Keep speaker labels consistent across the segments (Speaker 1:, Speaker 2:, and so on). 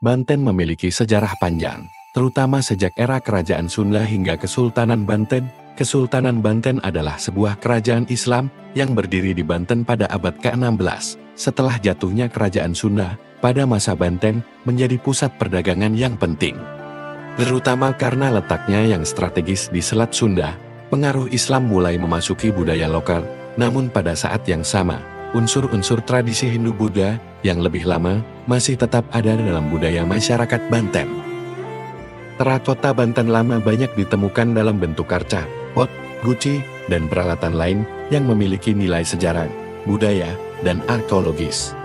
Speaker 1: Banten memiliki sejarah panjang, terutama sejak era Kerajaan Sunda hingga Kesultanan Banten. Kesultanan Banten adalah sebuah kerajaan Islam yang berdiri di Banten pada abad ke-16. Setelah jatuhnya Kerajaan Sunda, pada masa Banten menjadi pusat perdagangan yang penting. Terutama karena letaknya yang strategis di Selat Sunda, pengaruh Islam mulai memasuki budaya lokal. Namun pada saat yang sama, unsur-unsur tradisi Hindu-Buddha yang lebih lama masih tetap ada dalam budaya masyarakat Banten. Terakota Banten lama banyak ditemukan dalam bentuk arca, pot, guci, dan peralatan lain yang memiliki nilai sejarah, budaya, dan arkeologis.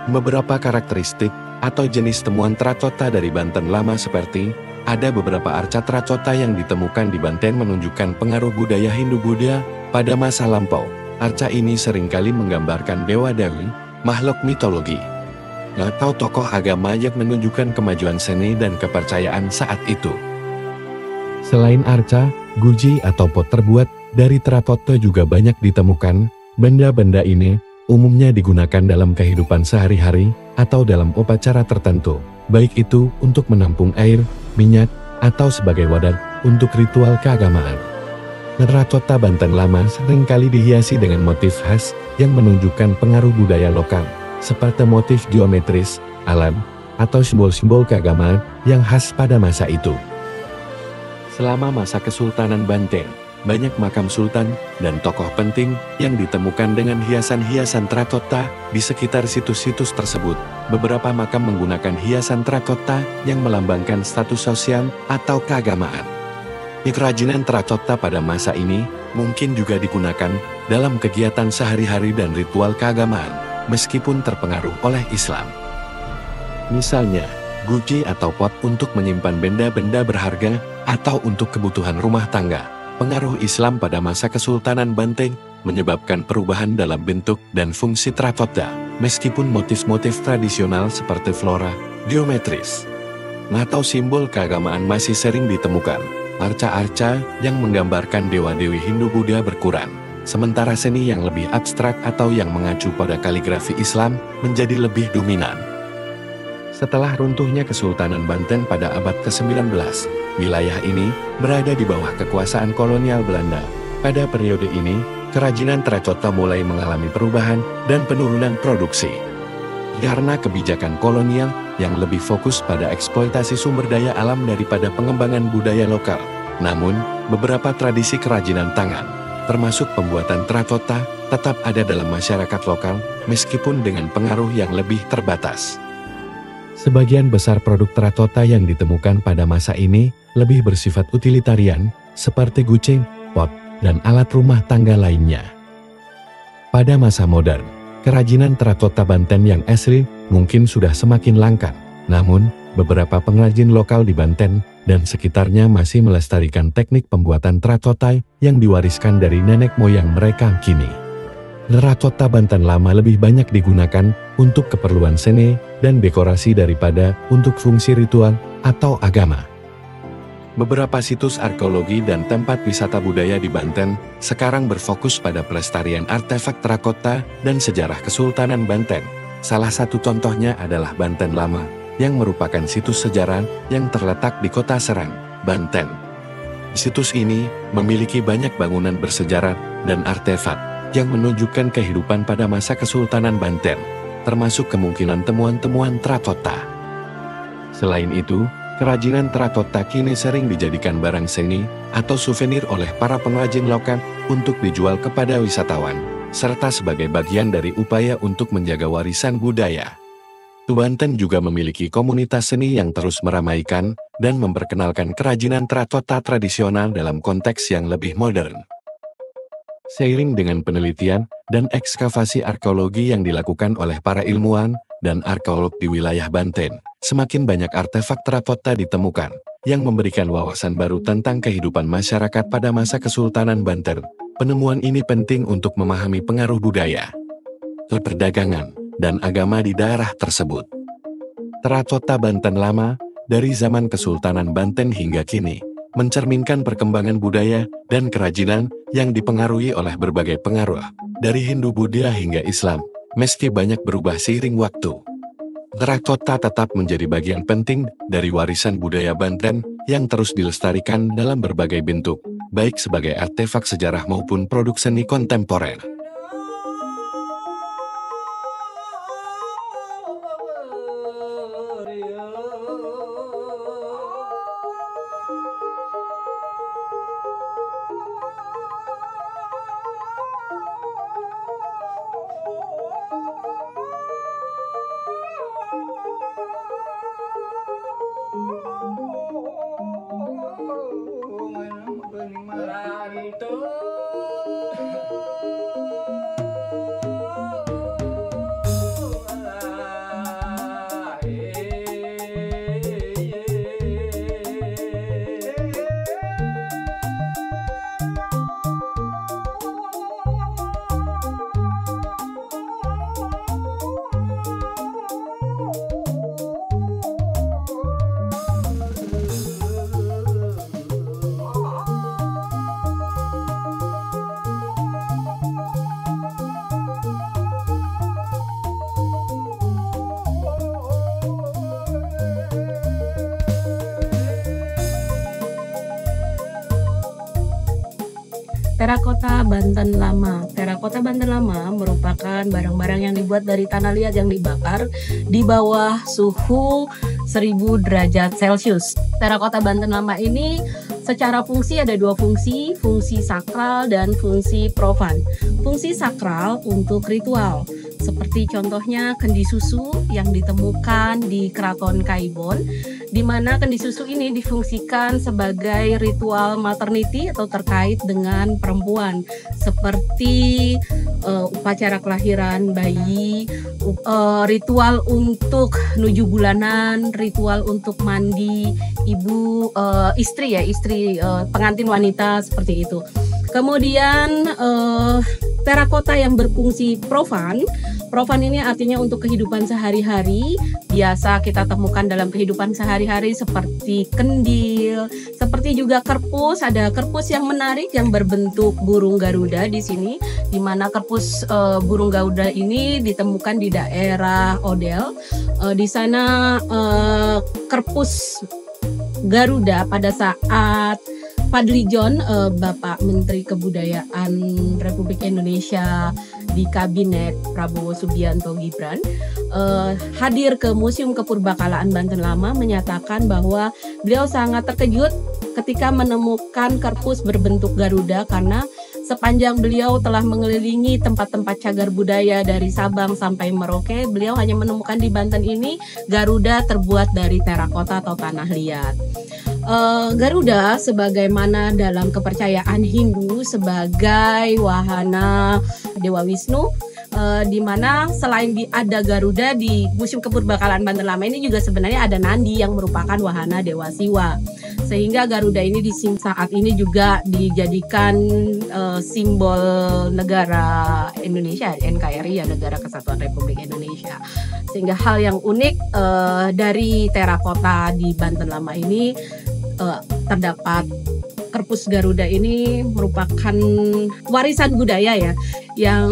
Speaker 1: Beberapa karakteristik atau jenis temuan terakota dari Banten lama seperti ada beberapa arca terakota yang ditemukan di Banten menunjukkan pengaruh budaya Hindu-Buddha pada masa lampau. Arca ini seringkali menggambarkan dewa-dewi, makhluk mitologi, atau tokoh agama yang menunjukkan kemajuan seni dan kepercayaan saat itu. Selain arca, guci atau pot terbuat dari terakota juga banyak ditemukan. Benda-benda ini umumnya digunakan dalam kehidupan sehari-hari atau dalam upacara tertentu, baik itu untuk menampung air, minyak, atau sebagai wadah untuk ritual keagamaan. Terakota Banten lama seringkali dihiasi dengan motif khas yang menunjukkan pengaruh budaya lokal, seperti motif geometris, alam, atau simbol-simbol keagamaan yang khas pada masa itu. Selama masa Kesultanan Banten, banyak makam sultan dan tokoh penting yang ditemukan dengan hiasan-hiasan terakota di sekitar situs-situs tersebut. Beberapa makam menggunakan hiasan terakota yang melambangkan status sosial atau keagamaan. Kerajinan terakota pada masa ini mungkin juga digunakan dalam kegiatan sehari-hari dan ritual keagamaan, meskipun terpengaruh oleh Islam. Misalnya, guci atau pot untuk menyimpan benda-benda berharga atau untuk kebutuhan rumah tangga. Pengaruh Islam pada masa Kesultanan Banten menyebabkan perubahan dalam bentuk dan fungsi terakota, meskipun motif-motif tradisional seperti flora, geometris, atau simbol keagamaan masih sering ditemukan. Arca-arca yang menggambarkan dewa-dewi Hindu-Buddha berkurang, sementara seni yang lebih abstrak atau yang mengacu pada kaligrafi Islam menjadi lebih dominan. Setelah runtuhnya Kesultanan Banten pada abad ke-19, wilayah ini berada di bawah kekuasaan kolonial Belanda. Pada periode ini, kerajinan terakota mulai mengalami perubahan dan penurunan produksi. Karena kebijakan kolonial yang lebih fokus pada eksploitasi sumber daya alam daripada pengembangan budaya lokal. Namun, beberapa tradisi kerajinan tangan, termasuk pembuatan terakota, tetap ada dalam masyarakat lokal, meskipun dengan pengaruh yang lebih terbatas. Sebagian besar produk terakota yang ditemukan pada masa ini lebih bersifat utilitarian, seperti guci, pot, dan alat rumah tangga lainnya. Pada masa modern, kerajinan terakota Banten yang asli mungkin sudah semakin langka, namun beberapa pengrajin lokal di Banten dan sekitarnya masih melestarikan teknik pembuatan terakota yang diwariskan dari nenek moyang mereka kini. Terakota Banten lama lebih banyak digunakan untuk keperluan seni dan dekorasi daripada untuk fungsi ritual atau agama. Beberapa situs arkeologi dan tempat wisata budaya di Banten sekarang berfokus pada pelestarian artefak terakota dan sejarah Kesultanan Banten. Salah satu contohnya adalah Banten Lama, yang merupakan situs sejarah yang terletak di kota Serang, Banten. Situs ini memiliki banyak bangunan bersejarah dan artefak yang menunjukkan kehidupan pada masa Kesultanan Banten, termasuk kemungkinan temuan-temuan terakota. Selain itu, kerajinan terakota kini sering dijadikan barang seni atau souvenir oleh para pengrajin lokal untuk dijual kepada wisatawan, serta sebagai bagian dari upaya untuk menjaga warisan budaya. Banten juga memiliki komunitas seni yang terus meramaikan dan memperkenalkan kerajinan terakota tradisional dalam konteks yang lebih modern. Seiring dengan penelitian dan ekskavasi arkeologi yang dilakukan oleh para ilmuwan dan arkeolog di wilayah Banten, semakin banyak artefak terakota ditemukan, yang memberikan wawasan baru tentang kehidupan masyarakat pada masa Kesultanan Banten. Penemuan ini penting untuk memahami pengaruh budaya, perdagangan, dan agama di daerah tersebut. Terakota Banten lama, dari zaman Kesultanan Banten hingga kini, mencerminkan perkembangan budaya dan kerajinan yang dipengaruhi oleh berbagai pengaruh, dari Hindu-Buddha hingga Islam, meski banyak berubah seiring waktu. Terakota tetap menjadi bagian penting dari warisan budaya Banten yang terus dilestarikan dalam berbagai bentuk, baik sebagai artefak sejarah maupun produk seni kontemporer.
Speaker 2: Terakota Banten Lama. Terakota Banten Lama merupakan barang-barang yang dibuat dari tanah liat yang dibakar di bawah suhu 1000 derajat Celcius. Terakota Banten Lama ini secara fungsi ada dua fungsi sakral dan fungsi profan. Fungsi sakral untuk ritual, seperti contohnya kendi susu yang ditemukan di Keraton Kaibon, di mana kendi susu ini difungsikan sebagai ritual maternity atau terkait dengan perempuan, seperti upacara kelahiran bayi, ritual untuk nuju bulanan, ritual untuk mandi ibu, istri pengantin wanita, seperti itu. Kemudian terakota yang berfungsi profan. Profan ini artinya untuk kehidupan sehari-hari, biasa kita temukan dalam kehidupan sehari-hari seperti kendil, seperti juga kerpus. Ada kerpus yang menarik yang berbentuk burung Garuda di sini, di mana kerpus burung Garuda ini ditemukan di daerah Odel. Di sana kerpus Garuda pada saat Fadli-John, Bapak Menteri Kebudayaan Republik Indonesia di Kabinet Prabowo Subianto Gibran, hadir ke Museum Kepurbakalaan Banten Lama, menyatakan bahwa beliau sangat terkejut ketika menemukan kerpus berbentuk Garuda, karena sepanjang beliau telah mengelilingi tempat-tempat cagar budaya dari Sabang sampai Merauke, beliau hanya menemukan di Banten ini Garuda terbuat dari terakota atau tanah liat. Garuda sebagaimana dalam kepercayaan Hindu sebagai wahana Dewa Wisnu, di mana selain ada Garuda di Museum Kepurbakalaan Banten Lama ini juga sebenarnya ada Nandi yang merupakan wahana Dewa Siwa. Sehingga Garuda ini di saat ini juga dijadikan simbol negara Indonesia, NKRI, ya, Negara Kesatuan Republik Indonesia. Sehingga hal yang unik dari terakota di Banten Lama ini, terdapat kerpus Garuda ini merupakan warisan budaya ya, yang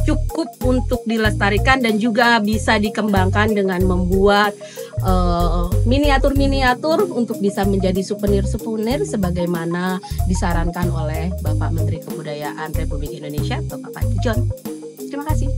Speaker 2: cukup untuk dilestarikan dan juga bisa dikembangkan dengan membuat miniatur-miniatur untuk bisa menjadi souvenir-souvenir sebagaimana disarankan oleh Bapak Menteri Kebudayaan Republik Indonesia, Bapak Fadli-John. Terima kasih.